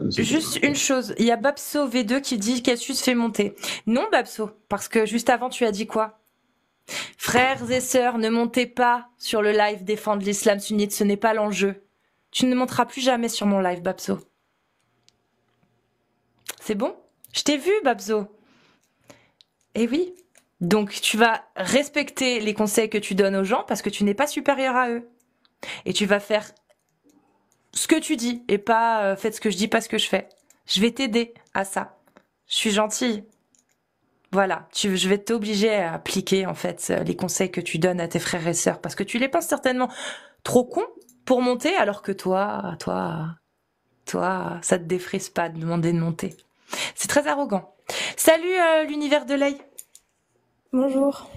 Juste une chose, il y a Babso V2 qui dit Cassius fait monter. Non Babso, parce que juste avant tu as dit quoi? Frères et sœurs, ne montez pas sur le live défendre l'islam sunnite, ce n'est pas l'enjeu. Tu ne monteras plus jamais sur mon live Babso. C'est bon? Je t'ai vu Babso. Eh oui. Donc tu vas respecter les conseils que tu donnes aux gens parce que tu n'es pas supérieur à eux. Et tu vas faire ce que tu dis et pas faites ce que je dis, pas ce que je fais. Je vais t'aider à ça. Je suis gentille. Voilà, je vais t'obliger à appliquer en fait les conseils que tu donnes à tes frères et sœurs parce que tu les penses certainement trop cons pour monter alors que toi, ça te défrise pas de demander de monter. C'est très arrogant. Salut l'univers de l'œil. Bonjour.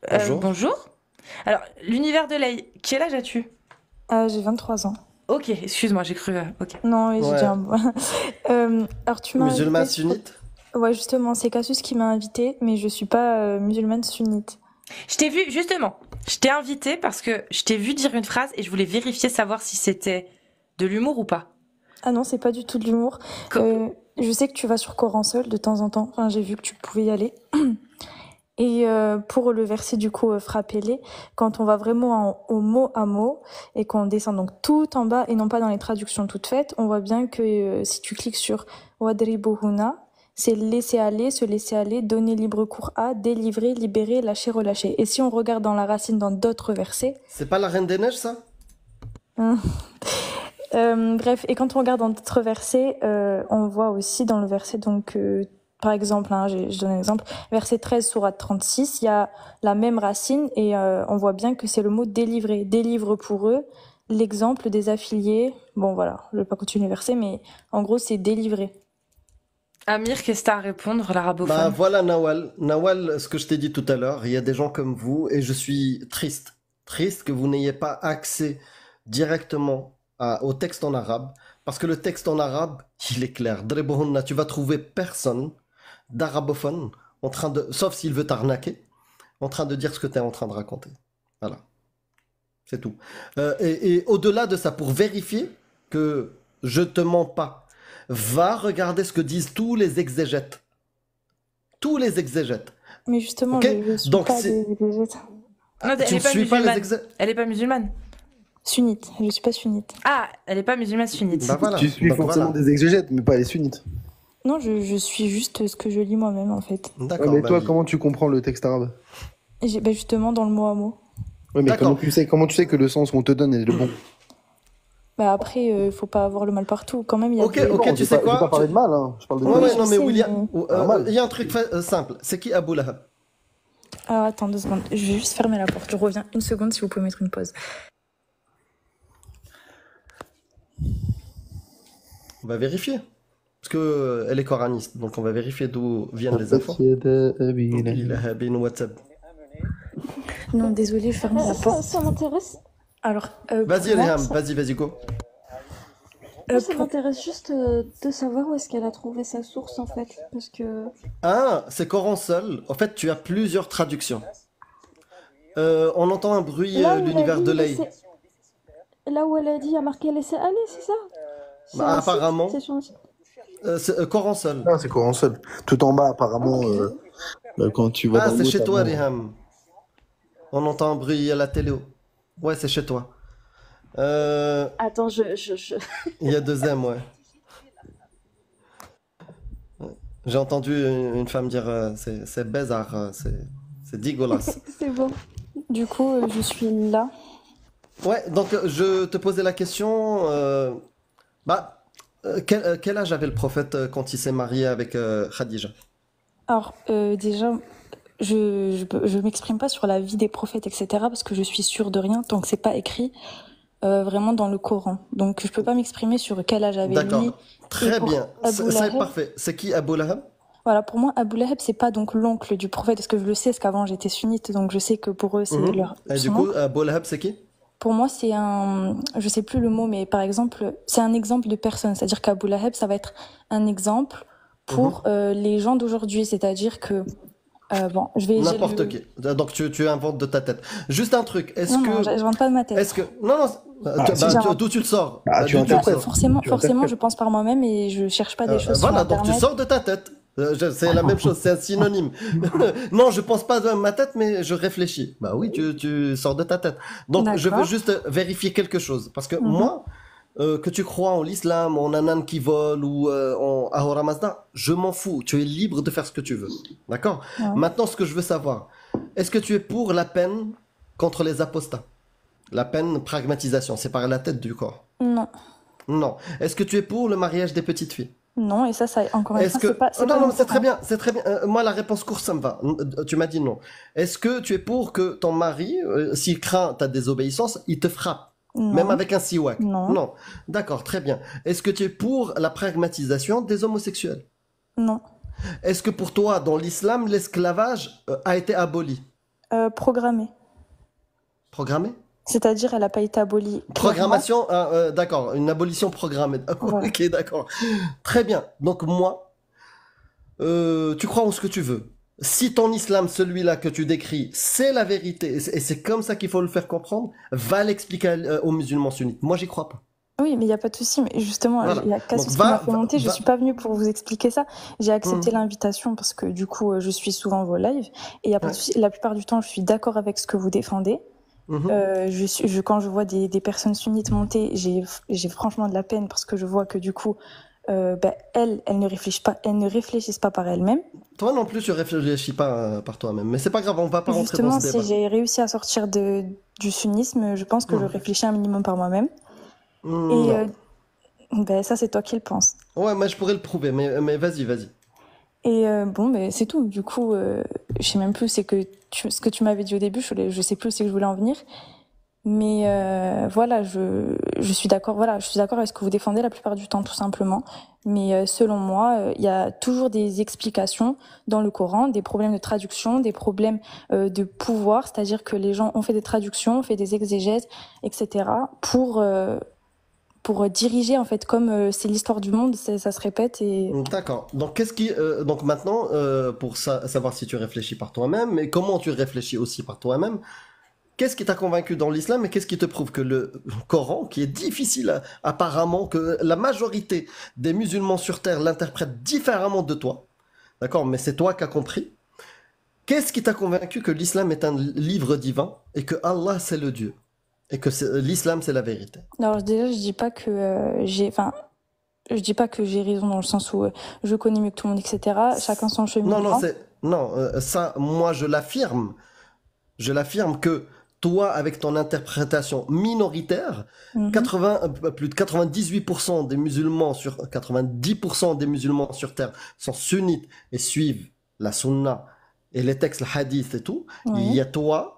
Bonjour. Bonjour. Alors, l'univers de l'œil, quel âge as-tu? J'ai 23 ans. Ok, excuse-moi, j'ai cru... ok. Non, oui, j'ai Ouais. déjà alors tu m'as Musulman invité sur- sunnite? Ouais, justement, c'est Cassius qui m'a invité, mais je suis pas musulmane sunnite. Je t'ai vu, justement, je t'ai invité parce que je t'ai vu dire une phrase et je voulais vérifier, savoir si c'était de l'humour ou pas. Ah non, c'est pas du tout de l'humour. Je sais que tu vas sur Coran Seul de temps en temps. Enfin, j'ai vu que tu pouvais y aller. Et pour le verset du coup frappez-les, quand on va vraiment au mot à mot et qu'on descend donc tout en bas et non pas dans les traductions toutes faites, on voit bien que si tu cliques sur wadribuhuna, c'est laisser aller, se laisser aller, donner libre cours à, délivrer, libérer, lâcher, relâcher. Et si on regarde dans la racine dans d'autres versets, C'est pas la Reine des Neiges, ça? bref, et quand on regarde dans d'autres versets, on voit aussi dans le verset donc par exemple, je donne un exemple, verset 13, sourate 36, il y a la même racine et on voit bien que c'est le mot délivrer. Délivre pour eux, l'exemple des affiliés. Bon voilà, je vais pas continuer le verset, mais en gros c'est délivrer. Amir, qu'est-ce que t'as à répondre, l'arabophone? Bah voilà Nawal. Nawal, ce que je t'ai dit tout à l'heure, il y a des gens comme vous et je suis triste. Triste que vous n'ayez pas accès directement au texte en arabe. Parce que le texte en arabe, il est clair. Dribuhunna, tu vas trouver personne d'arabophone en train de, sauf s'il veut t'arnaquer, en train de dire ce que tu es en train de raconter. Voilà. C'est tout. Et au-delà de ça, pour vérifier que je te mens pas, va regarder ce que disent tous les exégètes. Tous les exégètes. Mais justement, Ok. je suis Donc pas c'est. exégète. Non, Tu ne suis pas les exégètes. Elle est pas musulmane. Sunnite, je suis pas sunnite. Ah, elle est pas musulmane sunnite. Bah voilà. Tu suis Donc forcément voilà. des exégètes, mais pas les sunnites. Non, je suis juste ce que je lis moi-même en fait. D'accord. mais bah, toi, comment tu comprends le texte arabe? Ben justement dans le mot à mot. Ouais, mais D'accord. comment tu sais que le sens qu'on te donne est le bon? Bah après, faut pas avoir le mal partout. Quand même, il y a Ok, des... ok, Non, tu j'ai sais pas, quoi j'ai pas parlé de mal, hein. Je parle de Ouais, Oui, ouais, je non, mais sais, William, mais- Normal. il y a un truc simple. C'est qui Abu Lahab? Alors attends 2 secondes, je vais juste fermer la porte. Je reviens une seconde si vous pouvez mettre une pause. On va vérifier. Parce que elle est coraniste, donc on va vérifier d'où viennent les infos. Lahabin WhatsApp. Non, désolée, je ferme la porte. Ça m'intéresse. Alors, Vas-y, pour moi, Reham, vas-y, go. Ça m'intéresse juste de savoir où est-ce qu'elle a trouvé sa source en fait. Parce que. Ah, c'est Coran seul. En fait, tu as plusieurs traductions. On entend un bruit, Là où elle a l'univers dit de l'œil. Là où elle a dit, il y a marqué laisser aller, c'est ça? C'est Bah, un site, apparemment. c'est sur un site. C'est Coran seul. Non, c'est Coran seul. Tout en bas, apparemment, quand tu vas Ah, dans c'est le chez haut, toi, t'as- Reham. On entend un bruit à la télé. Ouais, c'est chez toi. Il Attends, y a 2 M, ouais. J'ai entendu une femme dire c'est bizarre, c'est dégueulasse. C'est bon. du coup, je suis là. Ouais, donc je te posais la question. Quel âge avait le prophète quand il s'est marié avec Khadija? Alors, déjà, je m'exprime pas sur la vie des prophètes, etc. parce que je suis sûre de rien tant que c'est pas écrit vraiment dans le Coran. Donc, je peux pas m'exprimer sur quel âge avait lui. D'accord, très Et pour bien, Abu c'est Lahab, parfait. C'est qui Abu Lahab? voilà, pour moi, Abu Lahab, c'est pas donc l'oncle du prophète, parce que je le sais, parce qu'avant j'étais sunnite, donc je sais que pour eux, c'est leur Et du son coup, oncle. Abu Lahab, c'est qui? Pour moi, c'est je sais plus le mot, mais par exemple, c'est un exemple de personne. C'est-à-dire qu'Abu Lahab, ça va être un exemple pour les gens d'aujourd'hui. C'est-à-dire que Bon, j'ai N'importe le... qui. Donc tu inventes de ta tête. Juste un truc. Est-ce Non, non, que, je rentre pas de ma tête. est-ce que, non, non, Ah, si. d'où tu le sors? Ah, tu D'où tu le interprètes. sors? Forcément, Tu forcément, interprètes. je pense par moi-même et je cherche pas des choses sur Voilà, donc tu Internet. sors de ta tête. C'est la même chose, c'est un synonyme. Non, je pense pas de ma tête, mais je réfléchis. Bah oui, tu sors de ta tête. Donc, je veux D'accord. juste vérifier quelque chose. Parce que Mhm. moi, que tu crois en l'islam, en un âne qui vole ou en Ahura Mazda, je m'en fous. Tu es libre de faire ce que tu veux. D'accord? Ouais. Maintenant, ce que je veux savoir, est-ce que tu es pour la peine contre les apostats? La peine pragmatisation, séparer la tête du corps. Non, Non. Est-ce que tu es pour le mariage des petites filles? non, et ça, encore une Est-ce fois, que... c'est Oh, pas non, non, mon c'est très courant. bien, c'est très bien. Moi, la réponse courte, ça me va. Tu m'as dit non. Est-ce que tu es pour que ton mari, s'il craint ta désobéissance, il te frappe, même Non, avec un siwak? non, Non. D'accord, très bien. Est-ce que tu es pour la pragmatisation des homosexuels? non. Est-ce que pour toi, dans l'islam, l'esclavage a été aboli? Programmée. Programmé? C'est-à-dire, elle n'a pas été abolie clairement. Programmation, d'accord, une abolition programmée. Voilà. Ok, d'accord. Très bien. Donc moi, tu crois en ce que tu veux. Si ton islam, celui-là que tu décris, c'est la vérité, et c'est comme ça qu'il faut le faire comprendre, va l'expliquer aux musulmans sunnites. Moi, j'y crois pas. Oui, mais il n'y a pas de souci. Mais justement, Voilà. il y a qu'à Donc ce qui m'a fait va, monter. Je va. suis pas venue pour vous expliquer ça. J'ai accepté Mhm. l'invitation parce que du coup, je suis souvent vos lives. Et il n'y a pas de Ouais. souci. La plupart du temps, je suis d'accord avec ce que vous défendez. Mhm. Quand je vois des personnes sunnites monter, j'ai franchement de la peine parce que je vois que du coup, elles ne réfléchissent pas par elles-mêmes. Toi non plus, tu réfléchis pas par toi-même. Mais c'est pas grave, on va pas rentrer dans Justement, ce si débat. j'ai réussi à sortir du sunnisme, je pense que je Mhm. réfléchis un minimum par moi-même. Et Non. ça, c'est toi qui le penses. Ouais, mais je pourrais le prouver, mais vas-y, vas-y. Et c'est tout. Du coup, je sais même plus ce que tu m'avais dit au début. Je sais plus où c'est que je voulais en venir. Mais voilà, je suis d'accord. Voilà, je suis d'accord avec ce que vous défendez la plupart du temps, tout simplement. Mais selon moi, il y a toujours des explications dans le Coran, des problèmes de traduction, des problèmes de pouvoir, c'est-à-dire que les gens ont fait des traductions, ont fait des exégèses, etc. pour diriger en fait, comme c'est l'histoire du monde, ça se répète et D'accord. Donc, donc maintenant, pour savoir si tu réfléchis par toi-même et comment tu réfléchis aussi par toi-même, qu'est-ce qui t'a convaincu dans l'islam et qu'est-ce qui te prouve que le Coran, qui est difficile apparemment, que la majorité des musulmans sur Terre l'interprètent différemment de toi, d'accord, mais c'est toi qui as compris. Qu'est-ce qui t'a convaincu que l'islam est un livre divin et que Allah c'est le Dieu et que l'islam c'est la vérité? alors déjà, je dis pas que je dis pas que j'ai raison dans le sens où je connais mieux que tout le monde, etc. Chacun son Non, non, cheminement. ça, moi je l'affirme. Je l'affirme que toi, avec ton interprétation minoritaire, Mhm. plus de 98% des musulmans 90% des musulmans sur Terre sont sunnites et suivent la sunna et les textes, le hadith et tout. Oui. Il y a toi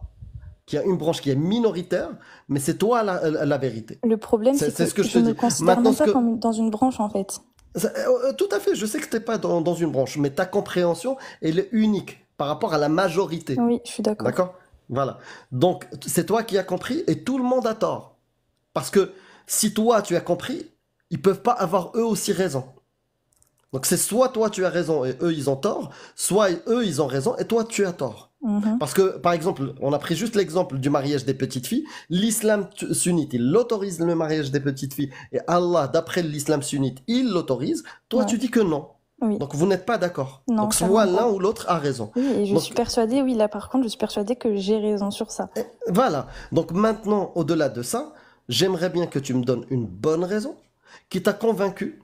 qui a une branche qui est minoritaire, mais c'est toi la vérité. Le problème, C'est c'est ce que que je je te me dis. considère Maintenant, même pas comme dans une branche, en fait. Tout à fait, je sais que tu n'es pas dans une branche, mais ta compréhension, elle est unique par rapport à la majorité. Oui, je suis d'accord. D'accord? Voilà. Donc, c'est toi qui as compris et tout le monde a tort. Parce que si toi, tu as compris, ils peuvent pas avoir eux aussi raison. Donc, c'est soit toi, tu as raison et eux, ils ont tort, soit eux, ils ont raison et toi, tu as tort. Mhm. Parce que, par exemple, on a pris juste l'exemple du mariage des petites filles. L'islam sunnite, il autorise le mariage des petites filles. Et Allah, d'après l'islam sunnite, il l'autorise. Toi, Ouais. tu dis que non. Oui. Donc, vous n'êtes pas d'accord. Non, Donc, ça soit va pas. l'un ou l'autre a raison. Oui, et je Donc, suis persuadée, oui, là par contre, je suis persuadée que j'ai raison sur ça. voilà. Donc maintenant, au-delà de ça, j'aimerais bien que tu me donnes une bonne raison qui t'a convaincu,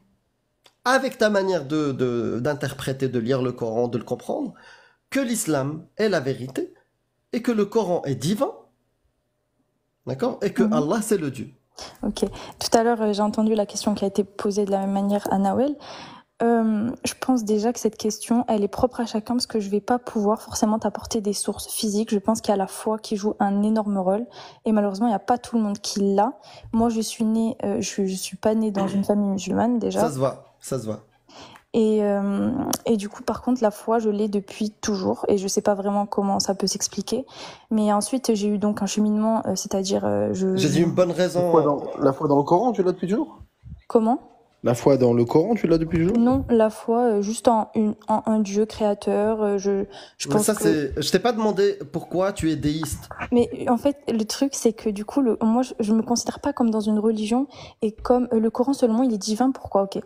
avec ta manière d'interpréter, de lire le Coran, de le comprendre, que l'islam est la vérité et que le Coran est divin, d'accord? Et que Mhm. Allah, c'est le Dieu. Ok. Tout à l'heure, j'ai entendu la question qui a été posée de la même manière à Nawel. Je pense déjà que cette question, elle est propre à chacun parce que je vais pas pouvoir forcément t'apporter des sources physiques. Je pense qu'il y a la foi qui joue un énorme rôle et malheureusement, il n'y a pas tout le monde qui l'a. Moi, je suis née, je suis pas née dans une famille musulmane déjà. Ça se voit, ça se voit. Et du coup, par contre, la foi, je l'ai depuis toujours et je sais pas vraiment comment ça peut s'expliquer. Mais ensuite, j'ai eu donc un cheminement, c'est-à-dire, J'ai dit une bonne raison. La foi dans le Coran, tu l'as depuis toujours? Comment? La foi dans le Coran, tu l'as depuis toujours? Non, la foi, juste en un Dieu créateur. Je Mais pense ça, que. c'est. Je t'ai pas demandé pourquoi tu es déiste. Mais en fait, le truc, c'est que du coup, moi, je me considère pas comme dans une religion et comme le Coran, selon moi, il est divin. Pourquoi? Ok.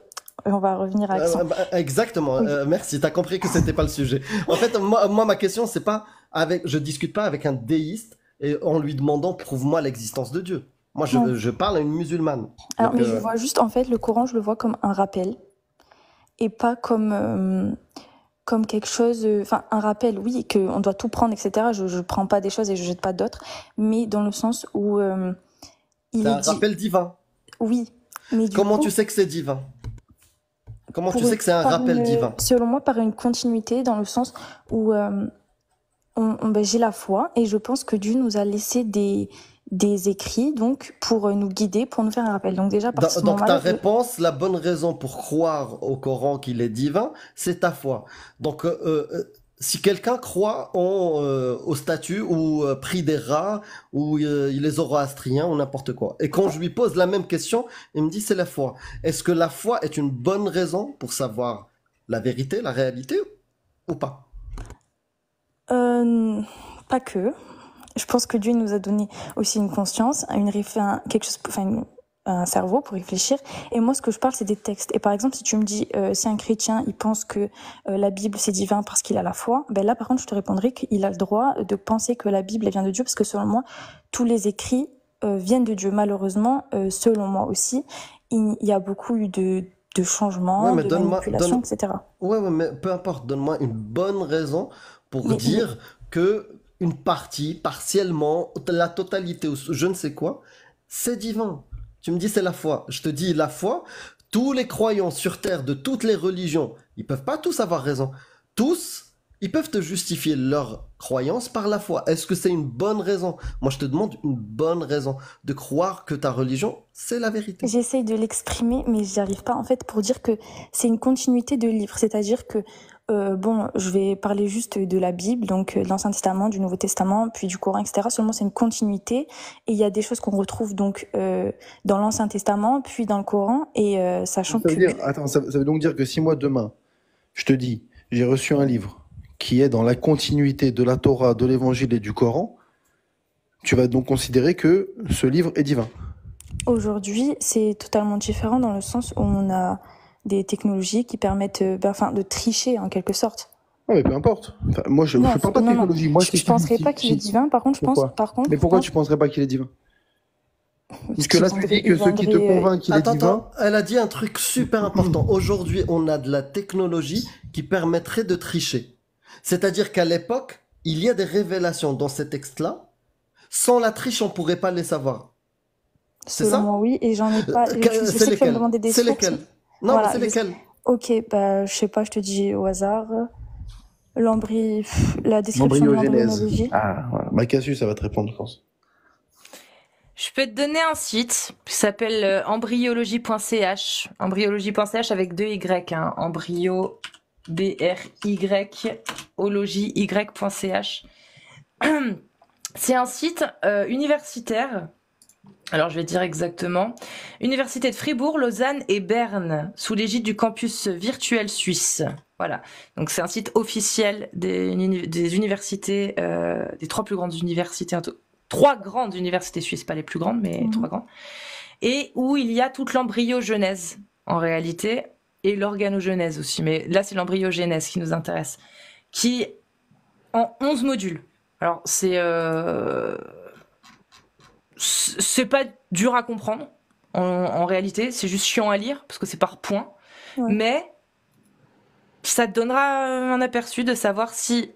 On va revenir à l'accent. Exactement. Oui. Merci. T'as compris que c'était pas le sujet. En fait, ma question, c'est pas avec. Je discute pas avec un déiste et en lui demandant prouve-moi l'existence de Dieu. Moi, Non. je parle à une musulmane. Alors, Donc, mais je vois juste, en fait, le Coran, je le vois comme un rappel et pas comme quelque chose. Enfin, un rappel, oui, qu'on doit tout prendre, etc. Je prends pas des choses et je jette pas d'autres, mais dans le sens où il c'est est un rappel divin. Oui, mais du Comment coup, tu sais que c'est divin? Comment tu pour sais que c'est un rappel divin? selon moi, par une continuité, dans le sens où j'ai la foi et je pense que Dieu nous a laissé des écrits donc pour nous guider, pour nous faire un rappel. Donc déjà, à partir de ce Donc ta moment-là, réponse, la bonne raison pour croire au Coran qu'il est divin, c'est ta foi. Donc si quelqu'un croit au statut ou prie des rats ou les zoroastriens ou n'importe quoi, et quand je lui pose la même question, il me dit c'est la foi. Est-ce que la foi est une bonne raison pour savoir la vérité, la réalité ou pas? pas que. Je pense que Dieu nous a donné aussi une conscience, quelque chose, un cerveau pour réfléchir. Et moi, ce que je parle, c'est des textes. Et par exemple, si tu me dis, si un chrétien, il pense que la Bible, c'est divin parce qu'il a la foi, ben là, par contre, je te répondrai qu'il a le droit de penser que la Bible, elle vient de Dieu, parce que selon moi, tous les écrits viennent de Dieu. Malheureusement, selon moi aussi, il y a beaucoup eu de Ouais, changements, mais de manipulations, etc. ouais, mais peu importe, donne-moi une bonne raison pour Mais dire que une partie, partiellement, la totalité, ou je ne sais quoi, c'est divin. Tu me dis c'est la foi. Je te dis la foi, tous les croyants sur Terre de toutes les religions, ils peuvent pas tous avoir raison. Tous, ils peuvent te justifier leur croyance par la foi. Est-ce que c'est une bonne raison? Moi, je te demande une bonne raison de croire que ta religion, c'est la vérité. j'essaye de l'exprimer, mais j'y arrive pas. En fait, pour dire que c'est une continuité de livres, c'est-à-dire que je vais parler juste de la Bible, donc de l'Ancien Testament, du Nouveau Testament, puis du Coran, etc. Seulement, c'est une continuité, et il y a des choses qu'on retrouve donc dans l'Ancien Testament, puis dans le Coran, et sachant Ça veut que dire, attends, ça veut donc dire que si moi demain, je te dis, j'ai reçu un livre qui est dans la continuité de la Torah, de l'Évangile et du Coran, tu vas donc considérer que ce livre est divin. aujourd'hui, c'est totalement différent dans le sens où on a des technologies qui permettent, de tricher en quelque sorte. Non, mais peu importe. Enfin, moi, je Non, parle pas de non, non. technologie. Moi, Je penserais pas qu'il est divin. Par contre, Pourquoi? Mais pourquoi tu penserais pas qu'il est divin? Puisque là, tu dis que ce qui te convainc qu'il est Attends, divin. elle a dit un truc super important. Aujourd'hui, on a de la technologie qui permettrait de tricher. C'est-à-dire qu'à l'époque, il y a des révélations dans ces textes-là. Sans la triche, on pourrait pas les savoir. C'est selon ça? moi, oui, et j'en ai pas. Je C'est sais que tu vas me lesquels? demander des C'est sources. lesquels? Non, Voilà, mais c'est lesquels? Ok, je sais pas, je te dis au hasard. La description de L'embryogenèse. l'embryologie. Ah, voilà. Macassus, ça va te répondre, je pense. Je peux te donner un site qui s'appelle embryologie.ch. Embryologie.ch avec 2 Y. Hein. Embryo, B-R-Y, ologie, Y.ch. C'est un site universitaire. Alors, je vais dire exactement. Université de Fribourg, Lausanne et Berne, sous l'égide du campus virtuel suisse. Voilà. Donc, c'est un site officiel des universités, des 3 plus grandes universités, 3 grandes universités suisses, pas les plus grandes, mais 3 grandes. Et où il y a toute l'embryogenèse, en réalité, et l'organogenèse aussi. Mais là, c'est l'embryogenèse qui nous intéresse. Qui, en 11 modules. Alors, c'est pas dur à comprendre en réalité, c'est juste chiant à lire parce que c'est par points, mais ça te donnera un aperçu de savoir si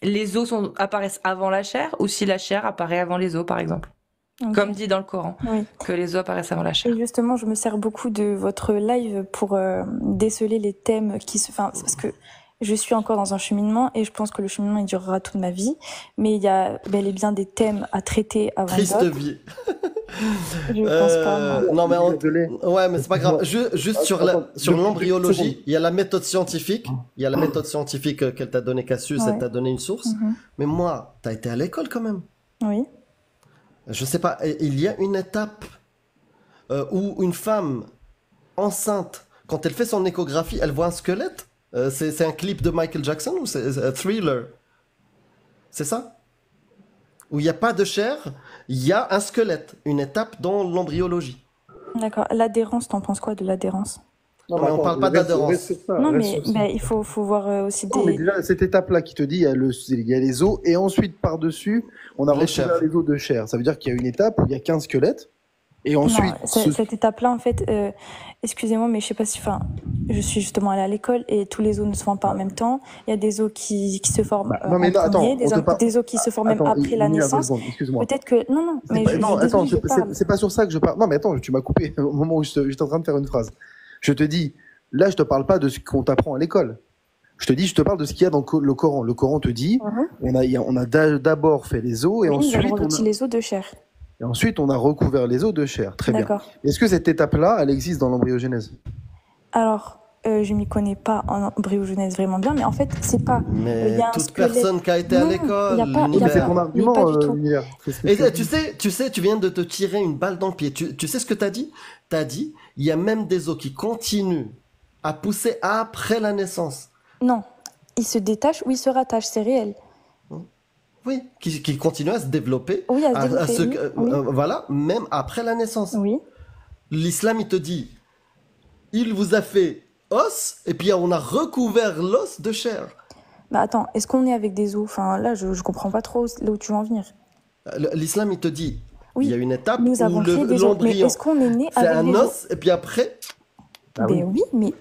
les os apparaissent avant la chair ou si la chair apparaît avant les os, par exemple. Okay. Comme dit dans le Coran, que les os apparaissent avant la chair. Et justement, je me sers beaucoup de votre live pour déceler les thèmes parce que je suis encore dans un cheminement et je pense que le cheminement il durera toute ma vie, mais il y a bel et bien des thèmes à traiter avant Triste vie. Je pense pas. Non mais ouais, mais c'est pas grave. Juste sur l'embryologie, il y a la méthode scientifique. Il y a la méthode scientifique qu'elle t'a donné Cassius, elle t'a donné une source. Mais moi, t'as été à l'école quand même. Oui. Je sais pas. Il y a une étape où une femme enceinte, quand elle fait son échographie, elle voit un squelette? C'est un clip de Michael Jackson ou c'est un thriller? C'est ça? Où il n'y a pas de chair, il y a un squelette, une étape dans l'embryologie. D'accord. L'adhérence, t'en penses quoi de l'adhérence? Non, mais on parle pas d'adhérence. Reste sur ça, Non, reste mais sur ça. il faut voir aussi Non, mais des... déjà, cette étape-là qui te dit, il y a les os, et ensuite, par-dessus, on a Les recouvert chairs. les os de chair. Ça veut dire qu'il y a une étape où il y a 15 squelettes, et Non, ensuite, cette étape-là, en fait, excusez-moi, mais je sais pas si... Enfin, je suis justement allée à l'école et tous les os ne se forment pas en même temps. Il y a des os qui se forment non, mais en non, attends, premier, on te parle- des os qui se forment même Attends, après la Mia, deux naissance. secondes, excuse-moi. Peut-être que... Non, mais Non, attends, désolée, je parle. c'est pas sur ça que je parle. Non, mais attends, tu m'as coupé au moment où j'étais en train de faire une phrase. Je te dis, là, je te parle pas de ce qu'on t'apprend à l'école. Je te parle de ce qu'il y a dans le Coran. Le Coran te dit, on a d'abord fait les os, et Oui, nous ensuite, avons revêti les os de chair. on a recouvert les os de chair. Très bien. D'accord. Est-ce que cette étape-là, elle existe dans l'embryogenèse? Alors, je m'y connais pas en embryogenèse vraiment bien, mais en fait, c'est pas... il Mais y a un toute squelette. personne qui a été à Non, l'école, il y a pas- il y a l'univers. C'est ton Mais argument, pas du tout. l'univers. C'est ce que Et je te tu dis. sais, tu viens de te tirer une balle dans le pied. Tu sais ce que t'as dit? T'as dit, il y a même des os qui continuent à pousser après la naissance. Non, il se détache ou il se rattache, c'est réel. Oui, qui continuent à se développer. Oui, à se développer, se- oui, oui. Voilà, même après la naissance. Oui. L'islam, il te dit, il vous a fait os, et puis on a recouvert l'os de chair. Bah attends, est-ce qu'on est avec des os? Enfin, là, je comprends pas trop là où tu veux en venir. L'islam, il te dit, Oui, il y a une étape nous avons où créé des os. Mais l'embryon, est-ce qu'on est né c'est avec un des os? os, et puis après, Ben oui, mais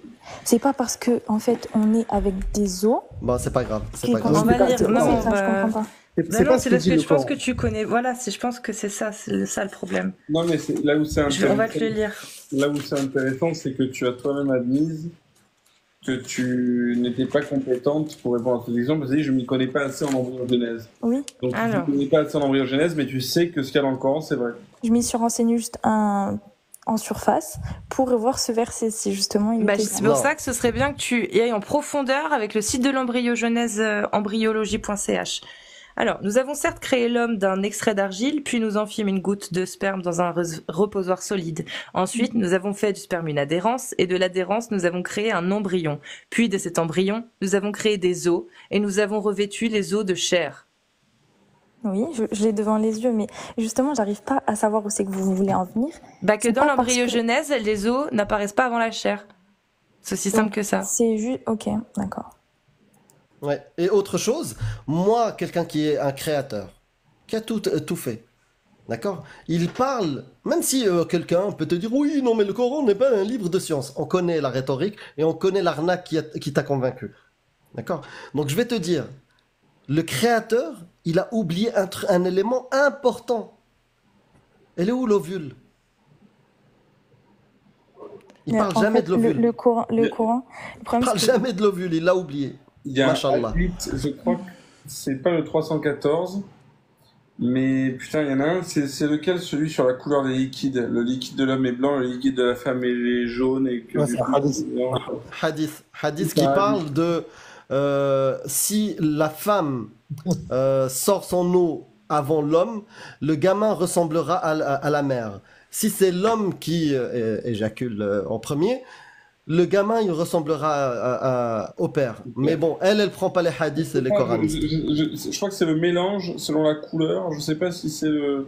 c'est pas parce que en fait on est avec des os bon, c'est pas grave, c'est qu'il pas On grave. va lire. c'est Non, ça, on je va- comprends pas. Non, non, c'est parce dit que le je pense Coran. que tu connais. Voilà, je pense que c'est ça le problème. Non, mais là où c'est On va te le lire. là où c'est intéressant, c'est que tu as toi-même admise que tu n'étais pas compétente pour répondre à cette question, parce que je ne m'y connais pas assez en embryogenèse. Oui, Donc tu ne Alors. m'y connais pas assez en embryogenèse, mais tu sais que ce qu'il y a dans le Coran, c'est vrai. je m'y suis renseignée juste en surface pour revoir ce verset-ci justement. Il Bah, était c'est bien. pour Non. ça que ce serait bien que tu y ailles en profondeur avec le site de l'embryogenèse embryologie.ch. Alors, nous avons certes créé l'homme d'un extrait d'argile, puis nous en fîmes une goutte de sperme dans un reposoir solide. Ensuite, nous avons fait du sperme une adhérence, et de l'adhérence, nous avons créé un embryon. Puis de cet embryon, nous avons créé des os, et nous avons revêtu les os de chair. Oui, je l'ai devant les yeux, mais justement, j'arrive pas à savoir où c'est que vous voulez en venir. Bah que C'est dans pas parce que- l'embryogenèse, les os n'apparaissent pas avant la chair. C'est aussi simple que ça. C'est juste, ok, d'accord. Ouais. Et autre chose, moi, quelqu'un qui est un créateur, qui a tout fait, d'accord? Il parle, même si quelqu'un peut te dire, oui, non, mais le Coran n'est pas un livre de science. On connaît la rhétorique et on connaît l'arnaque qui t'a convaincu. D'accord? Donc je vais te dire, le créateur, il a oublié un élément important. Elle est où l'ovule? Il parle En jamais fait, de l'ovule. le Coran, le Le- problème, Il parle c'est que- jamais de l'ovule, il l'a oublié. Il y a Machallah. un hadith, je crois que c'est pas le 314, mais putain, il y en a un, c'est lequel? Celui sur la couleur des liquides. Le liquide de l'homme est blanc, le liquide de la femme est jaune, et que Ouais, du c'est un coup, hadith. Hadith C'est qui un parle de si la femme sort son eau avant l'homme, le gamin ressemblera à la mère. Si c'est l'homme qui éjacule en premier, le gamin il ressemblera au père. Mais bon, elle prend pas les hadiths et les coranistes. je crois que c'est le mélange selon la couleur. Je sais pas si c'est le.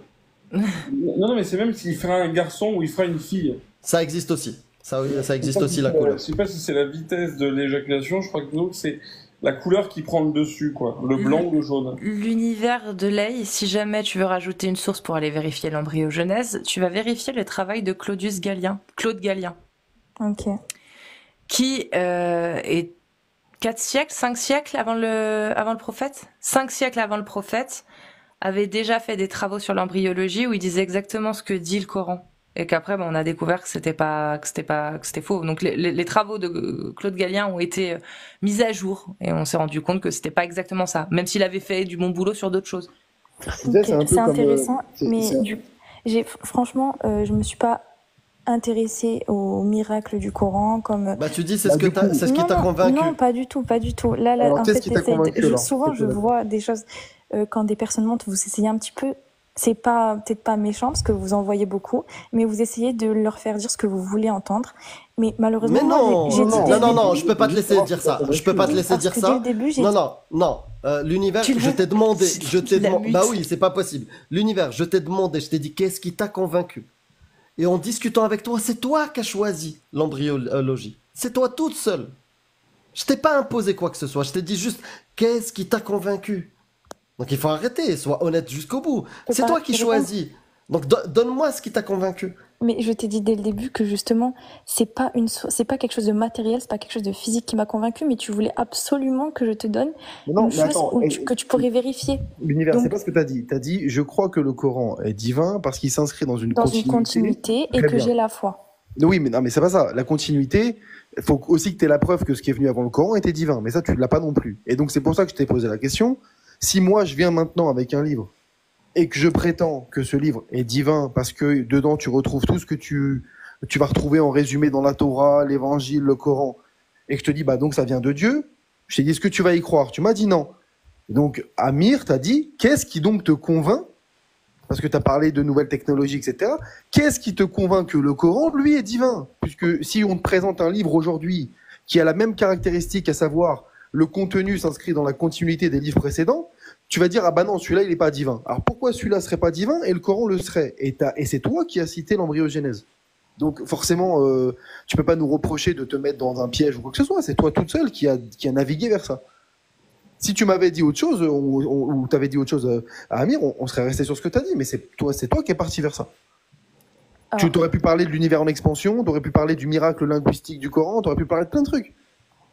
Non, mais c'est même s'il fera un garçon ou il fera une fille. Ça existe aussi. Ça existe Je sais pas aussi si la c'est- couleur. Je sais pas si c'est la vitesse de l'éjaculation. Je crois que l'autre c'est la couleur qui prend le dessus, quoi. Le blanc ou le jaune. L'univers de Ley, si jamais tu veux rajouter une source pour aller vérifier l'embryogenèse, tu vas vérifier le travail de Claude Gallien, Ok. qui est 4 siècles, 5 siècles avant le prophète, 5 siècles avant le prophète, avait déjà fait des travaux sur l'embryologie où il disait exactement ce que dit le Coran. Et qu'après, on a découvert que c'était faux. Donc les travaux de Claude Gallien ont été mis à jour et on s'est rendu compte que c'était pas exactement ça, même s'il avait fait du bon boulot sur d'autres choses. Tu sais, Ok, c'est un peu c'est comme, intéressant, mais c'est- franchement, je me suis pas intéressée au miracle du Coran comme. Bah tu dis c'est Bah, ce du coup- c'est ce qui Non, t'a non, convaincu. Non, pas du tout, pas du tout. Là, Alors, en qu'est-ce fait, qui t'a convaincu, alors souvent, Qu'est-ce je que t'as vois des choses quand des personnes montent, vous essayez un petit peu c'est pas peut-être pas méchant parce que vous en voyez beaucoup, mais vous essayez de leur faire dire ce que vous voulez entendre. Mais malheureusement, Mais moi, j'ai dit dès le non, début, je peux pas te laisser dire ça. Je peux pas te laisser parce dire que dès ça. le début, j'ai Non, dit, non. L'univers, Tu je l'as- t'ai demandé, tu la mutes. bah oui, c'est pas possible. L'univers, je t'ai demandé, je t'ai dit, qu'est-ce qui t'a convaincu? Et en discutant avec toi, c'est toi qui as choisi l'embryologie. C'est toi toute seule. Je t'ai pas imposé quoi que ce soit. Je t'ai dit juste, qu'est-ce qui t'a convaincu? Donc il faut arrêter, sois honnête jusqu'au bout. je peux C'est pas toi qui répondre. choisis. Donc donne-moi ce qui t'a convaincu. Mais je t'ai dit dès le début que justement, c'est pas quelque chose de matériel, c'est pas quelque chose de physique qui m'a convaincu, mais tu voulais absolument que je te donne Mais non, une mais chose attends, que tu pourrais vérifier. l'univers, c'est Donc, pas ce que tu as dit. Tu as dit, je crois que le Coran est divin parce qu'il s'inscrit dans une dans une continuité. continuité et Très que bien. j'ai la foi. Oui, mais non, mais c'est pas ça. La continuité, il faut aussi que tu aies la preuve que ce qui est venu avant le Coran était divin. Mais ça, tu ne l'as pas non plus. Et donc, c'est pour ça que je t'ai posé la question. Si moi, je viens maintenant avec un livre et que je prétends que ce livre est divin parce que dedans, tu retrouves tout ce que tu vas retrouver en résumé dans la Torah, l'Évangile, le Coran, et que je te dis, bah donc ça vient de Dieu, je t'ai dit, est-ce que tu vas y croire? Tu m'as dit non. Donc, Amir t'a dit, qu'est-ce qui donc te convainc? Parce que tu as parlé de nouvelles technologies, etc. Qu'est-ce qui te convainc que le Coran, lui, est divin? Puisque si on te présente un livre aujourd'hui qui a la même caractéristique, à savoir le contenu s'inscrit dans la continuité des livres précédents, tu vas dire, ah bah non, celui-là, il n'est pas divin. Alors pourquoi celui-là serait pas divin et le Coran le serait? Et c'est toi qui as cité l'embryogenèse. Donc forcément, tu peux pas nous reprocher de te mettre dans un piège ou quoi que ce soit. C'est toi toute seule qui a navigué vers ça. Si tu m'avais dit autre chose, ou t'avais dit autre chose à Amir, on serait resté sur ce que tu as dit. Mais c'est toi qui es parti vers ça. Alors, Tu t'aurais pu parler de l'univers en expansion, t'aurais pu parler du miracle linguistique du Coran, t'aurais pu parler de plein de trucs.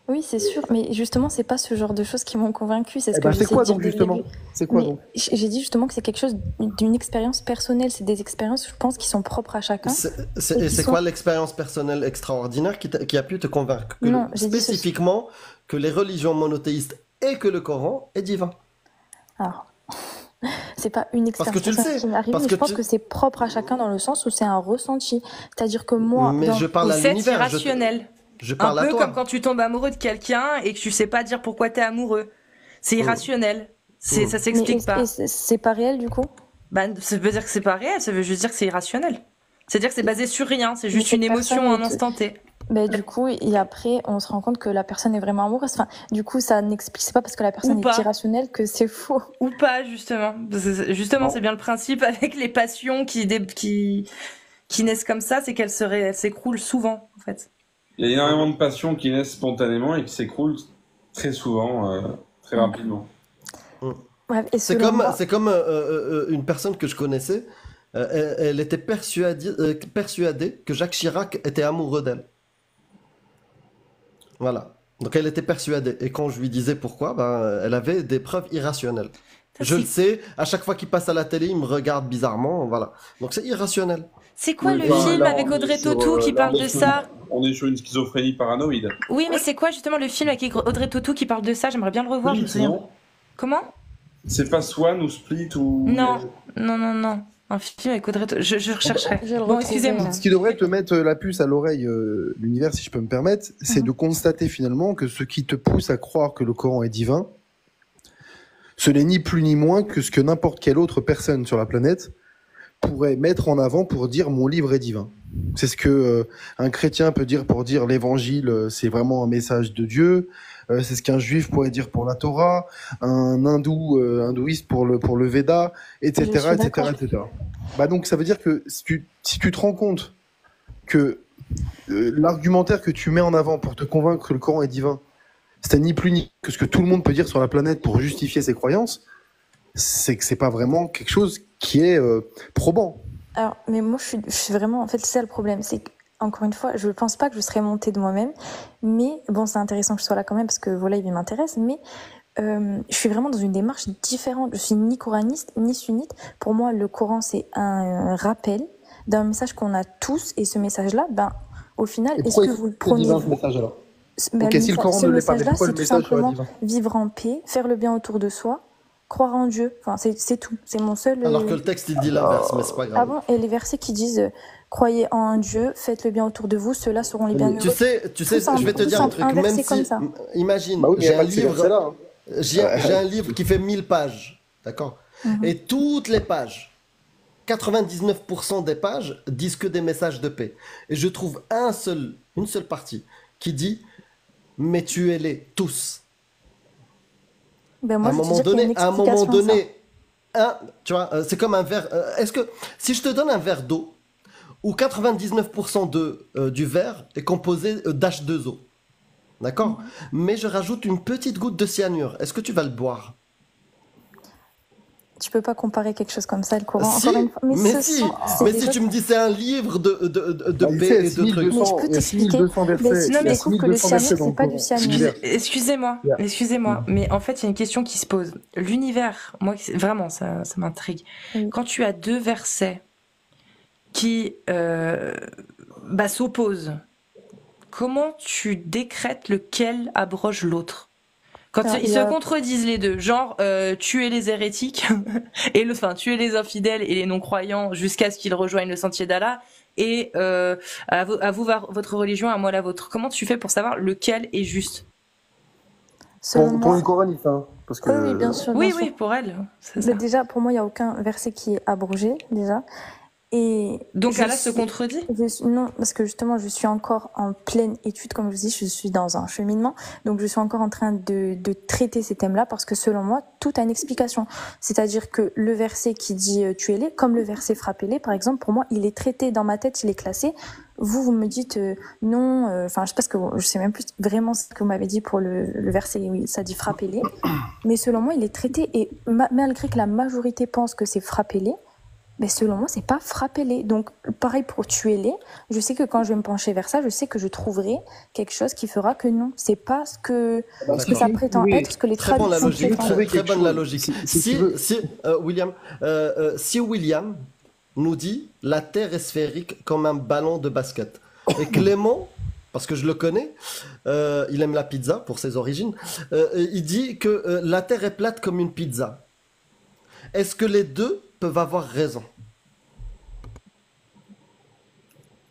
oui, c'est sûr, mais justement, c'est pas ce genre de choses qui m'ont convaincu. C'est ce Eh que ben, j'essaie c'est quoi de dire donc dès le justement? début. C'est quoi Mais donc? j'ai dit justement que c'est quelque chose d'une expérience personnelle. C'est des expériences, je pense, qui sont propres à chacun. Et qui c'est sont- quoi l'expérience personnelle extraordinaire qui a pu te convaincre Non, j'ai dit spécifiquement que les religions monothéistes et que le Coran est divin? Alors, c'est pas une Parce que expérience tu le personnelle sais, qui m'est arrivée, parce mais que je pense tu- que c'est propre à chacun dans le sens où c'est un ressenti. C'est-à-dire que moi, Mais je parle Ou à c'est l'univers. irrationnel. Je Un parle à peu toi. comme quand tu tombes amoureux de quelqu'un et que tu sais pas dire pourquoi t'es amoureux. C'est irrationnel. Ça mais s'explique pas. c'est pas réel du coup. Bah, ça veut dire que c'est pas réel, ça veut juste dire que c'est irrationnel. C'est-à-dire que c'est basé sur rien, c'est juste cette une émotion personne à un est- instant T. Mais du coup, et après, on se rend compte que la personne est vraiment amoureuse. Enfin, du coup, ça n'explique c'est pas parce que la personne Ou pas. est irrationnelle que c'est faux. Ou pas, justement. Justement, c'est bien le principe avec les passions qui naissent comme ça, c'est qu'elles s'écroulent souvent, en fait. Il y a énormément de passions qui naissent spontanément et qui s'écroulent très souvent, très rapidement. Bref, et C'est selon comme, moi- c'est comme une personne que je connaissais. Elle était persuadée que Jacques Chirac était amoureux d'elle. Voilà. Donc elle était persuadée. Et quand je lui disais pourquoi, ben, elle avait des preuves irrationnelles. Ça, Je c'est- le sais, à chaque fois qu'il passe à la télé, il me regarde bizarrement. Voilà. Donc c'est irrationnel. C'est quoi Oui, le bah, film là, avec on est Audrey sur, Tautou qui là, parle on est de sur ça? On est sur une schizophrénie paranoïde. Oui, mais c'est quoi justement le film avec Audrey Tautou qui parle de ça? J'aimerais bien le revoir, je me Split, souviens. non? Comment? C'est pas Swan ou Split ou... Non, non. Un film avec Audrey Tautou. Je rechercherai. Je vais le Bon, retrouver, excusez-moi. là. Ce qui devrait te mettre la puce à l'oreille, l'univers, si je peux me permettre, c'est de constater finalement que ce qui te pousse à croire que le Coran est divin, ce n'est ni plus ni moins que ce que n'importe quelle autre personne sur la planète pourrait mettre en avant pour dire mon livre est divin. C'est ce que un chrétien peut dire pour dire l'évangile, c'est vraiment un message de Dieu. C'est ce qu'un juif pourrait dire pour la Torah, un hindouiste pour le Veda, etc., Je suis etc., d'accord. etc. Bah donc ça veut dire que si tu te rends compte que l'argumentaire que tu mets en avant pour te convaincre que le Coran est divin, c'est ni plus ni que ce que tout le monde peut dire sur la planète pour justifier ses croyances, c'est que c'est pas vraiment quelque chose qui est probant. Alors, mais moi, je suis vraiment. En fait, c'est ça le problème. C'est que, encore une fois, je ne pense pas que je serais montée de moi-même. Mais bon, c'est intéressant que je sois là quand même parce que voilà, il m'intéresse. Mais je suis vraiment dans une démarche différente. Je suis ni coraniste ni sunnite. Pour moi, le Coran, c'est un rappel d'un message qu'on a tous. Et ce message-là, ben, au final, Et est-ce pourquoi que vous le prenez divin ce vous message alors? Ben, Ok, le si le message- Coran ce ne l'est pas, mais message-là, pourquoi c'est le tout message serait simplement divin? vivre en paix, faire le bien autour de soi, croire en Dieu. Enfin, c'est tout. C'est mon seul. Alors que le texte, il dit l'inverse, mais c'est pas grave. Ah bon? Et les versets qui disent croyez en un Dieu, faites le bien autour de vous, ceux-là seront les bienheureux. Tu sais, Tout ça, je vais te tout dire ça, un truc. un verset Même comme si, ça. imagine, Bah oui, mais j'ai y a un pas que ces livre, versets-là, hein. j'ai un livre qui fait 1000 pages, d'accord? Mhm. Et toutes les pages, 99% des pages disent que des messages de paix. Et je trouve une seule partie qui dit mais tuez-les tous. Ben moi, À un je vais te moment dire qu'il y a donné, une à un moment explication à ça. donné, tu vois, c'est comme un verre. Est-ce que si je te donne un verre d'eau où 99% du verre est composé d'H2O, d'accord? Mais je rajoute une petite goutte de cyanure, est-ce que tu vas le boire? Tu peux pas comparer quelque chose comme ça, le Coran. Si, Encore une fois, mais mais ce si, sont, c'est mais des si choses. tu me dis c'est un livre de Bah, il paix fait et de trucs. Mais je 6200, peux il y a t'expliquer. 6200 Mais versets. si Non, tu mais découvres que le 6200 versets cyanure, dans c'est le pas du Coran. cyanure. Excusez-moi, Il y a- excusez-moi, mais en fait, il y a une question qui se pose. L'univers, moi, vraiment, ça m'intrigue. Oui. Quand tu as deux versets qui s'opposent, comment tu décrètes lequel abroge l'autre? Quand Alors, ils il y se a- contredisent les deux, genre tuer les hérétiques et tuer les infidèles et les non-croyants jusqu'à ce qu'ils rejoignent le sentier d'Allah et à vous votre religion, à moi la vôtre. Comment tu fais pour savoir lequel est juste? Selon Pour moi, les coranistes, hein, parce que oui, bien sûr, Oui, bien sûr. oui, pour elle, c'est Mais ça. déjà, pour moi, il n'y a aucun verset qui est abrogé, déjà. Et Donc je Allah se suis- contredit? Non, parce que justement, je suis encore en pleine étude, comme je vous dis, je suis dans un cheminement, donc je suis encore en train de traiter ces thèmes-là, parce que selon moi, tout a une explication. C'est-à-dire que le verset qui dit tuez-les, comme le verset frappez-les, par exemple, pour moi, il est traité dans ma tête, il est classé. Vous me dites non, enfin, je sais pas ce que je sais même plus vraiment ce que vous m'avez dit pour le verset, oui, ça dit frappez-les, mais selon moi, il est traité, et malgré que la majorité pense que c'est frappez-les, mais selon moi, c'est pas frappez-les. Donc, pareil pour tuer-les. Je sais que quand je vais me pencher vers ça, je sais que je trouverai quelque chose qui fera que non. C'est pas ce que ça prétend être, ce que les Très bonne la traductions logique, prétendent. très bonne la logique. Si tu veux- Si William nous dit la Terre est sphérique comme un ballon de basket, et Clément, parce que je le connais, il aime la pizza pour ses origines, il dit que la Terre est plate comme une pizza. Est-ce que les deux peuvent avoir raison?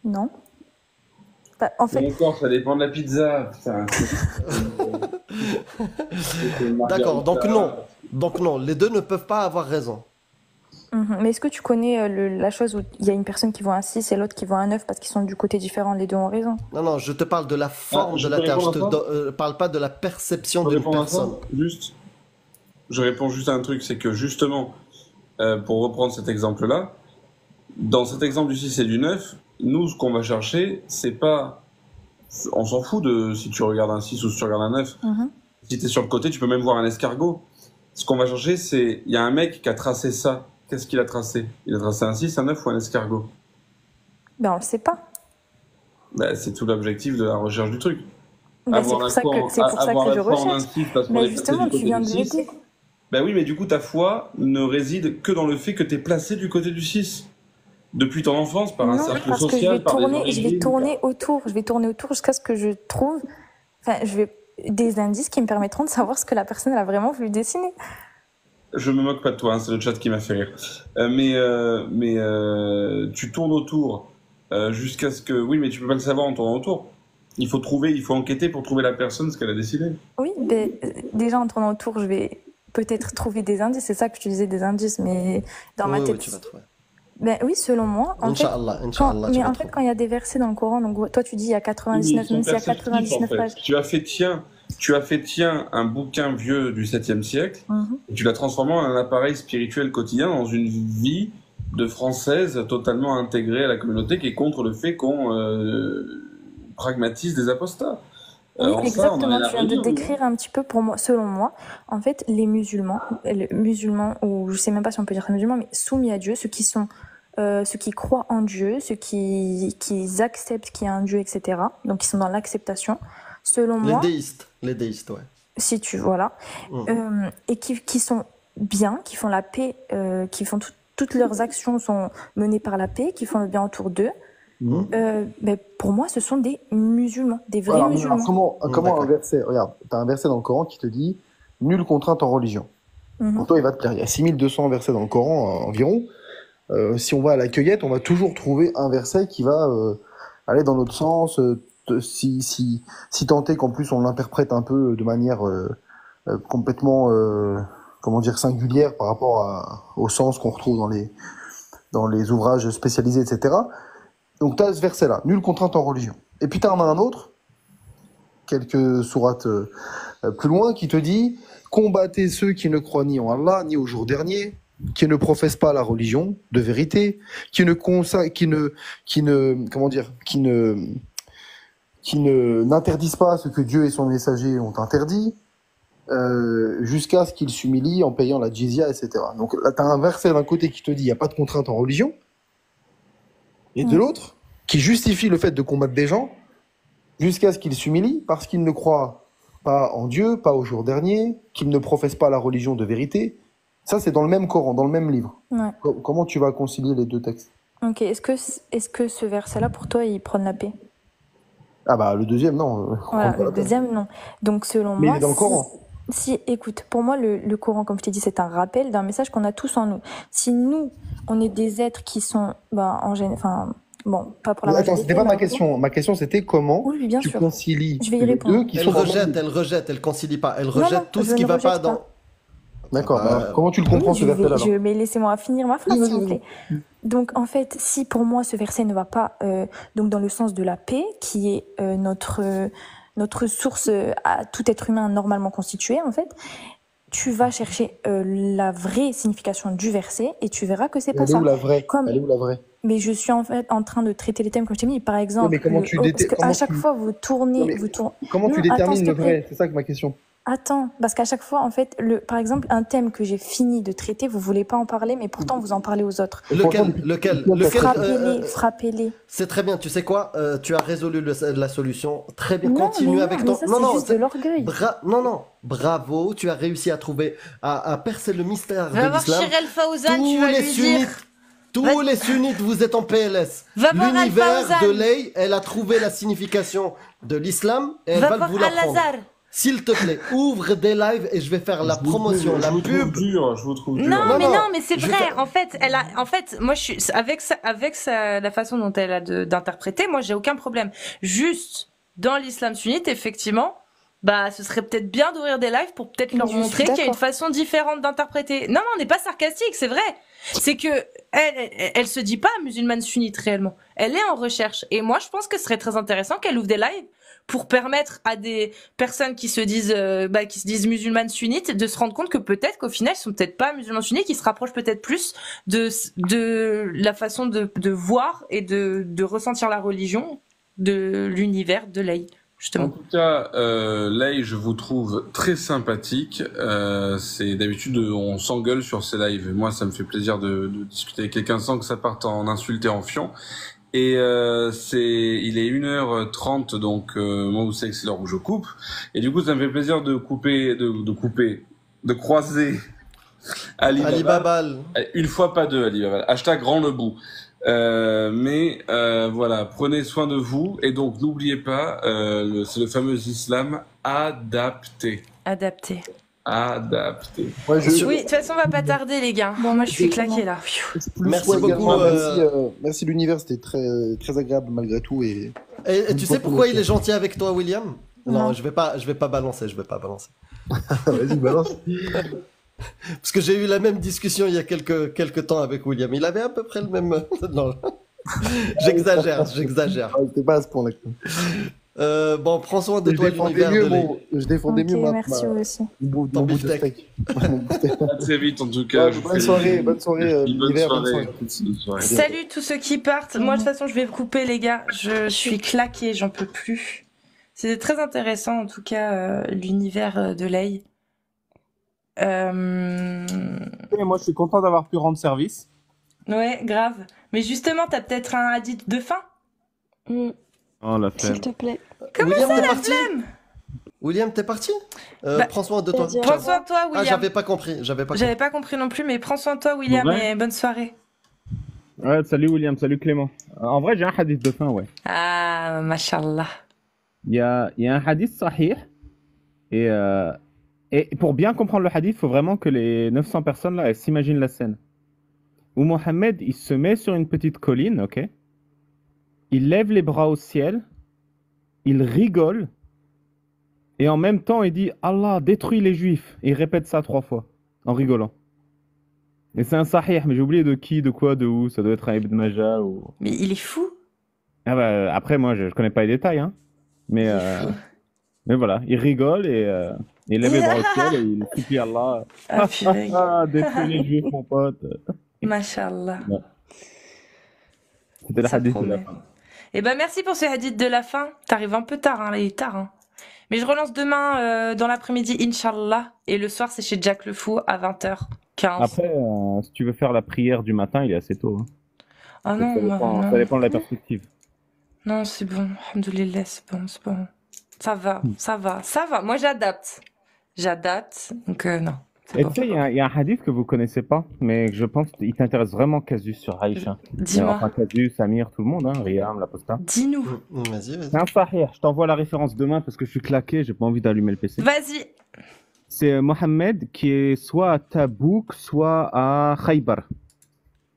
Non. Bah, en fait, Mais encore, ça dépend de la pizza. Putain. D'accord, donc non, les deux ne peuvent pas avoir raison. mais est-ce que tu connais la chose où il y a une personne qui voit un 6 et l'autre qui voit un 9 parce qu'ils sont du côté différent, les deux ont raison? Non, je te parle de la forme je de la peux Terre, je répondre te parle pas de la perception Pour d'une répondre à ça, personne. je réponds juste à un truc, c'est que justement, pour reprendre cet exemple-là, dans cet exemple du 6 et du 9, nous, ce qu'on va chercher, c'est pas... On s'en fout de si tu regardes un 6 ou si tu regardes un 9. Si tu es sur le côté, tu peux même voir un escargot. Ce qu'on va chercher, c'est... Il y a un mec qui a tracé ça. Qu'est-ce qu'il a tracé? Il a tracé un 6, un 9 ou un escargot? Ben, on le sait pas. Ben, c'est tout l'objectif de la recherche du truc. Ben, c'est pour ça que je recherche. Mais justement, tu viens de le dire. Ben oui, mais du coup, ta foi ne réside que dans le fait que tu es placé du côté du 6. Depuis ton enfance, par un Non, cercle parce que social, par des je vais origines. tourner autour jusqu'à ce que je trouve, des indices qui me permettront de savoir ce que la personne elle a vraiment voulu dessiner. Je me moque pas de toi, hein, c'est le chat qui m'a fait rire. Tu tournes autour jusqu'à ce que... Oui, mais tu peux pas le savoir en tournant autour. Il faut enquêter pour trouver la personne, ce qu'elle a dessiné. Oui, mais déjà en tournant autour, je vais peut-être trouver des indices. C'est ça que tu disais, des indices, mais dans ma tête. Oui, tu vas trouver. Ben oui, selon moi. Inch'Allah, Quand il y a des versets dans le Coran, donc toi tu dis il y a 99, même s'il y a 99 pages. Tu as fait tiens un bouquin vieux du 7e siècle, et tu l'as transformé en un appareil spirituel quotidien dans une vie de française totalement intégrée à la communauté qui est contre le fait qu'on pragmatise des apostats. Oui, exactement. Tu viens de décrire un petit peu pour moi, selon moi. En fait, les musulmans, ou je sais même pas si on peut dire musulmans, mais soumis à Dieu, ceux qui croient en Dieu, ceux qui acceptent qu'il y a un Dieu, etc. Donc, ils sont dans l'acceptation. Selon moi. Les déistes, ouais. Si tu, voilà. Et qui sont bien, qui font la paix, toutes leurs actions sont menées par la paix, qui font le bien autour d'eux. Ben, pour moi, ce sont des musulmans, des vrais musulmans. Comment un verset, regarde, t'as un verset dans le Coran qui te dit nulle contrainte en religion. Pour toi, il va te plaire. Il y a 6200 versets dans le Coran environ. Si on va à la cueillette, on va toujours trouver un verset qui va aller dans notre sens. Si tant est qu'en plus on l'interprète un peu de manière complètement, singulière par rapport au sens qu'on retrouve dans les ouvrages spécialisés, etc. Donc tu as ce verset-là, nulle contrainte en religion. Et puis tu en as un autre, quelques sourates plus loin, qui te dit combattez ceux qui ne croient ni en Allah ni au jour dernier, qui ne professent pas la religion de vérité, qui n'interdisent pas ce que Dieu et son messager ont interdit, jusqu'à ce qu'ils s'humilient en payant la jizya, etc. Donc là, tu as un verset d'un côté qui te dit il n'y a pas de contrainte en religion, et de l'autre, qui justifie le fait de combattre des gens jusqu'à ce qu'ils s'humilient parce qu'ils ne croient pas en Dieu, pas au jour dernier, qu'ils ne professent pas la religion de vérité. Ça, c'est dans le même Coran, dans le même livre. Ouais. Comment tu vas concilier les deux textes? Ok, est-ce que ce verset-là, pour toi, il prône la paix? Ah bah, le deuxième, non. Voilà, le deuxième, non. Donc, selon Mais moi, il est dans le Coran. si, écoute, pour moi, le Coran, comme je t'ai dit, c'est un rappel d'un message qu'on a tous en nous. Si nous, on est des êtres qui sont, bon, pas pour la Mais attends, majorité, c'était pas mais ma en question. Ma question, c'était comment Oui, bien tu sûr. concilies Je vais y les répondre. deux qui sont dans le même livre. Elle concilie pas. Elle Non, rejette non, tout je ce qui ne va pas rejette pas. dans. D'accord. Ah bah, Alors, comment tu le comprends, Oui, ce verset-là? mais laissez-moi finir ma phrase, Oui, s'il vous vas-y, plaît. Donc, en fait, si pour moi ce verset ne va pas donc dans le sens de la paix, qui est notre source à tout être humain normalement constitué, en fait, tu vas chercher la vraie signification du verset et tu verras que c'est pas Elle est ça. où la vraie? Comme, Elle est où la vraie? mais je suis en fait en train de traiter les thèmes comme je t'ai mis. Par Oui, exemple, mais comment parce qu'à chaque fois vous Non, tournez, mais vous tournez. comment tu Non, attends, détermines s'il te le plaît. vrai? C'est ça que ma question. Attends, parce qu'à chaque fois, en fait, par exemple, un thème que j'ai fini de traiter, vous voulez pas en parler, mais pourtant vous en parlez aux autres. Lequel Frappez-les. C'est très bien. Tu sais quoi? Tu as résolu la solution. Très bien. Non, Continue mais avec non, ton. mais ça, c'est juste de l'orgueil. Non. Bravo. Tu as réussi à trouver, à percer le mystère Va de voir l'islam. Shirel Fawzan, tu vas lui dire. Tous les sunnites, vous êtes en PLS. Va voir L'univers Al-Fawzan. de Lay, elle a trouvé la signification de l'islam et elle Va va voir vous l'apprendre. Al-Azhar. S'il te plaît, ouvre des lives et je vais faire la promotion, la pub. Je vous trouve dur. Non, Non, mais c'est je vrai. vais- En fait, moi, je suis la façon dont elle a d'interpréter. Moi, j'ai aucun problème. Juste dans l'islam sunnite, effectivement, bah, ce serait peut-être bien d'ouvrir des lives pour peut-être leur Je suis montrer qu'il y a une d'accord. façon différente d'interpréter. Non, on n'est pas sarcastique, c'est vrai. C'est que elle se dit pas musulmane sunnite réellement. Elle est en recherche. Et moi, je pense que ce serait très intéressant qu'elle ouvre des lives pour permettre à des personnes qui se disent musulmanes sunnites de se rendre compte que peut-être qu'au final ils sont peut-être pas musulmans sunnites, qui se rapprochent peut-être plus de la façon de voir et de ressentir la religion de l'univers de Lay, En justement. tout cas, Lay, je vous trouve très sympathique. C'est d'habitude on s'engueule sur ces lives. Et moi, ça me fait plaisir de discuter avec quelqu'un sans que ça parte en insulte et en fion. Et il est 1h30, donc moi vous savez que c'est l'heure où je coupe. Et du coup, ça me fait plaisir de croiser Ali Babal. Une fois, pas deux, Ali Babal. Hashtag rend le bout. Voilà, prenez soin de vous. Et donc, n'oubliez pas, c'est le fameux islam adapté. Adapté. Adapté. Ouais, Oui, de toute façon, on va pas tarder, les gars. Bon, moi, je suis claquée là. Merci ouais, beaucoup, également, merci l'univers, c'était très, très agréable malgré tout. Et Et tu sais pourquoi il est gentil avec toi, William? Non, Non. je vais pas balancer, Vas-y, balance. Parce que j'ai eu la même discussion il y a quelques temps avec William. Il avait à peu près le même. Non, j'exagère. Ah, c'était pas à ce point-là. Bon, prends soin de Je toi, défendais l'univers mieux de Lay. je défendais Ok, mieux merci vous aussi. mon Ton bout de beefsteak. steak. Mon beefsteak. À très vite, en tout cas. Ouais, je vous bonne fais- soirée, Merci, l'univers, bonne bonne soirée. soirée. Bonne soirée. Salut tous ceux qui partent. Moi, de toute façon, je vais vous couper, les gars. Je suis claquée, j'en peux plus. C'était très intéressant, en tout cas, l'univers de Lay. Et moi, je suis content d'avoir pu rendre service. Ouais, grave. Mais justement, t'as peut-être un hadith de fin? Oh, la flemme. S'il te plaît. Comment William, ça, t'es la parti flemme? William, t'es parti? Bah, Prends soin de toi. c'est-à-dire- Prends soin de toi, Ah, William. j'avais pas compris. J'avais pas compris non plus, mais prends soin de toi, William, Ouais. et bonne soirée. Ouais, salut William, salut Clément. En vrai, j'ai un hadith de fin, ouais. Ah, mashallah. Il y a un hadith sahih. Et pour bien comprendre le hadith, il faut vraiment que les 900 personnes là, elles s'imaginent la scène. Où Mohammed, il se met sur une petite colline, ok? Il lève les bras au ciel. Il rigole. Et en même temps, il dit Allah, détruis les juifs. Et il répète ça 3 fois, en rigolant. Et c'est un sahih, mais j'ai oublié de qui, de quoi, de où. Ça doit être un Ibn Majah ou. Mais il est fou. Ah bah, après, moi, je connais pas les détails, hein. Mais, Il est fou. mais voilà, il rigole et il lève les bras au ciel et il supplie Allah. Ah, purée. Détruis les juifs, mon pote. Mashallah. Ouais. C'était le Ça hadith de la promet. fin. Eh ben, merci pour ce hadith de la fin. T'arrives un peu tard, hein, là, il est tard, hein. Mais je relance demain dans l'après-midi, Inch'Allah. Et le soir, c'est chez Jack le Fou à 20h15. Après, si tu veux faire la prière du matin, il est assez tôt, hein. Ah Donc, non, ça non. dépend de la perspective. Non, c'est bon. Alhamdoulilah, c'est bon, c'est bon. Ça va, ça va, ça va. Moi, j'adapte. J'adapte, donc non, c'est Et bon. tu sais, il y a un hadith que vous connaissez pas, mais je pense qu'il t'intéresse vraiment, Casus, sur Aïcha. Dis-moi, Enfin, Casus, Samir, tout le monde, hein, Riam, l'Aposta. dis-nous. Vas-y, vas-y. C'est un sahih. Je t'envoie la référence demain parce que je suis claqué, j'ai pas envie d'allumer le PC. Vas-y. C'est Mohammed qui est soit à Tabouk, soit à Khaybar.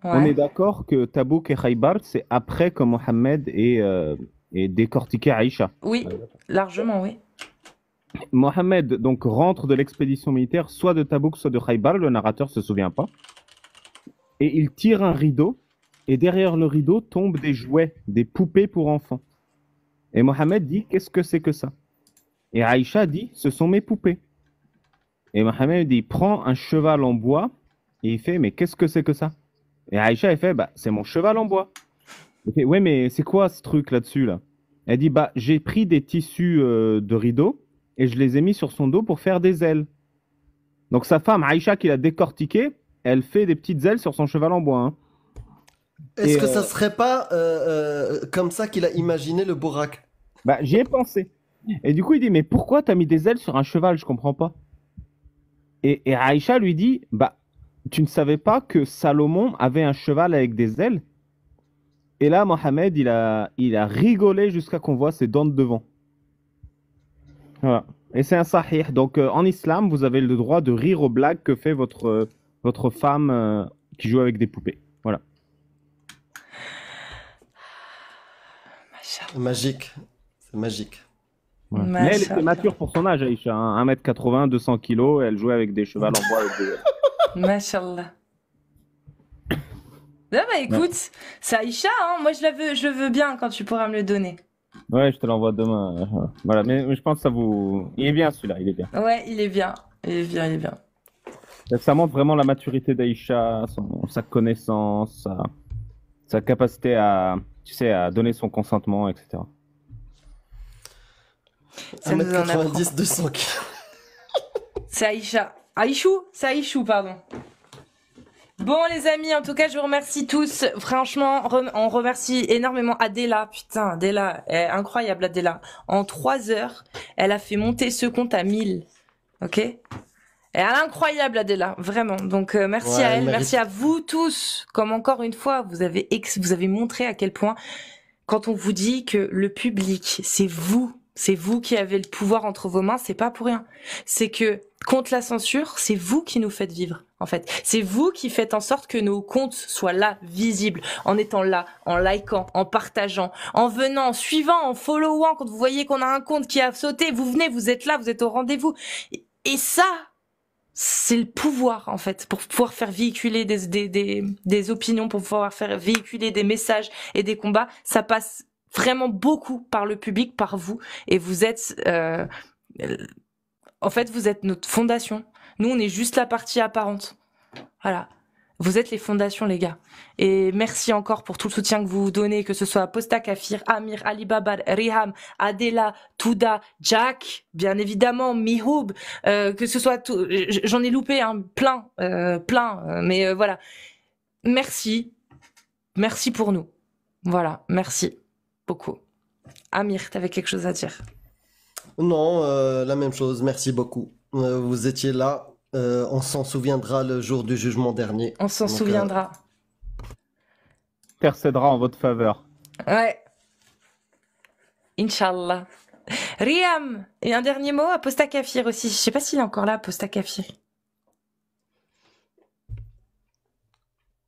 On est Ouais. d'accord que Tabouk et Khaybar, c'est après que Mohammed ait décortiqué Aïcha. Oui, largement, oui. Mohammed donc rentre de l'expédition militaire, soit de Tabouk, soit de Khaybar, le narrateur se souvient pas. Et il tire un rideau, et derrière le rideau tombent des jouets, des poupées pour enfants. Et Mohammed dit, qu'est-ce que c'est que ça? Et Aïcha dit, ce sont mes poupées. Et Mohammed dit, prend un cheval en bois, et il fait, mais qu'est-ce que c'est que ça? Et Aïcha, elle fait, bah, c'est mon cheval en bois. Il fait, ouais, mais c'est quoi ce truc là-dessus, là? Elle dit, bah, j'ai pris des tissus de rideau, et je les ai mis sur son dos pour faire des ailes. Donc sa femme, Aïcha, qui l'a décortiqué, elle fait des petites ailes sur son cheval en bois, hein. Est-ce Et, que ça serait pas comme ça qu'il a imaginé le Borak? Bah, j'y ai pensé. Et du coup, il dit, mais pourquoi t'as mis des ailes sur un cheval? Je comprends pas. Et Aïcha lui dit, bah, tu ne savais pas que Salomon avait un cheval avec des ailes? Et là, Mohamed, il a rigolé jusqu'à qu'on voit ses dents de devant. Voilà. Et c'est un sahih. Donc, en islam, vous avez le droit de rire aux blagues que fait votre femme qui joue avec des poupées. Voilà. Mashallah. Magique. C'est magique. Voilà. Mais elle était Mashallah. mature pour son âge, Aïcha, hein. 1m80, 200 kg, elle jouait avec des chevals en bois. Avec des... Mashallah. Ah bah écoute, c'est Aïcha, hein. Moi je le veux bien quand tu pourras me le donner. Ouais, je te l'envoie demain. Voilà, mais je pense que ça vous... Il est bien celui-là, il est bien. Ouais, il est bien. Il est bien, il est bien. Ça montre vraiment la maturité d'Aïcha, sa connaissance, sa capacité à, tu sais, à donner son consentement, etc. Ça nous en apprend. 1m90, 200 kg. C'est Aïcha. Aïchou? C'est Aïchou, pardon. Bon les amis, en tout cas je vous remercie tous. Franchement, on remercie énormément Adela. Putain, Adela, incroyable Adela. En 3 heures, elle a fait monter ce compte à 1000. Ok? Et elle est incroyable Adela, vraiment. Donc merci Ouais, à elle elle, mérite. merci à vous tous. Comme encore une fois, vous avez montré à quel point quand on vous dit que le public, c'est vous qui avez le pouvoir entre vos mains, c'est pas pour rien. C'est que contre la censure, c'est vous qui nous faites vivre, en fait. C'est vous qui faites en sorte que nos comptes soient là, visibles, en étant là, en likant, en partageant, en venant, en suivant, en followant. Quand vous voyez qu'on a un compte qui a sauté, vous venez, vous êtes là, vous êtes au rendez-vous. Et ça, c'est le pouvoir, en fait, pour pouvoir faire véhiculer des opinions, pour pouvoir faire véhiculer des messages et des combats. Ça passe vraiment beaucoup par le public, par vous. Et vous êtes... en fait, vous êtes notre fondation. Nous, on est juste la partie apparente. Voilà. Vous êtes les fondations, les gars. Et merci encore pour tout le soutien que vous donnez, que ce soit Posta Kafir, Amir, Alibaba, Riham, Adela, Touda, Jack, bien évidemment, Mihoub, que ce soit tout, j'en ai loupé plein, mais voilà. Merci. Merci pour nous. Voilà, merci beaucoup. Amir, t'avais quelque chose à dire? Non, la même chose. Merci beaucoup. Vous étiez là. On s'en souviendra le jour du jugement dernier. On s'en Donc, souviendra. Intercédera en votre faveur. Ouais. Inch'Allah. Riam, et un dernier mot à Posta Kafir aussi. Je sais pas s'il est encore là, Posta Kafir.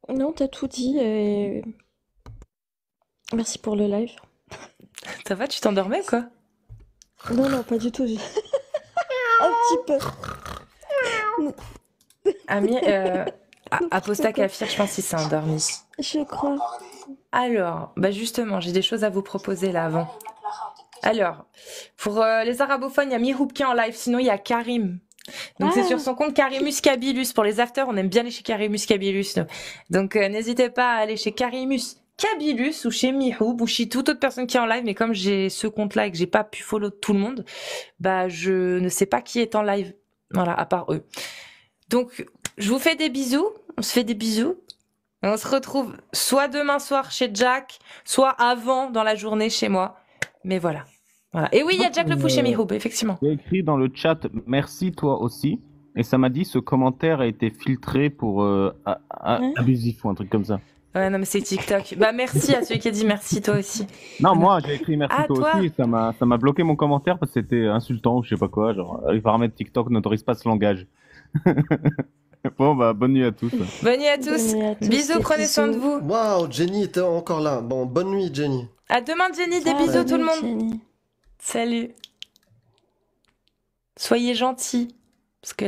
Non, t'as tout dit et merci pour le live. Ça va, tu t'endormais ou quoi? Non, non, pas du tout. Un petit peu. Amir, Aposta Kafir, je pense qu'il s'est endormi. Je crois. Alors, bah justement, j'ai des choses à vous proposer là avant. Alors, pour les arabophones, il y a Mihoub qui est en live, sinon il y a Karim. Donc c'est sur son compte Karimus Kabilus. Pour les afters, on aime bien aller chez Karimus Kabilus. Donc n'hésitez pas à aller chez Karimus Kabilus ou chez Mihoub ou chez toute autre personne qui est en live. Mais comme j'ai ce compte-là et que j'ai pas pu follow tout le monde, bah je ne sais pas qui est en live. Voilà, à part eux. Donc je vous fais des bisous. On se fait des bisous. Et on se retrouve soit demain soir chez Jack, soit avant dans la journée chez moi. Mais voilà. Voilà. Et oui, il y a Jack le Fou chez Mihoub, effectivement. J'ai écrit dans le chat merci toi aussi, et ça m'a dit ce commentaire a été filtré pour abusif ou un truc comme ça. Ouais, non mais c'est TikTok. Bah merci à celui qui a dit merci toi aussi. Non, moi j'ai écrit merci Ah, toi toi aussi, et ça m'a bloqué mon commentaire parce que c'était insultant ou je sais pas quoi, genre les paramètres TikTok n'autorisent pas ce langage. Bon bah bonne nuit à tous. Bonne nuit à tous. Bonne nuit à tous, Bisous, des prenez soin de bisous. vous. Waouh, Jenny était encore là. Bon, bonne nuit, Jenny. À demain Jenny, des Ah, bisous bonne tout le nuit, monde. Jenny. Salut. Soyez gentils. Parce que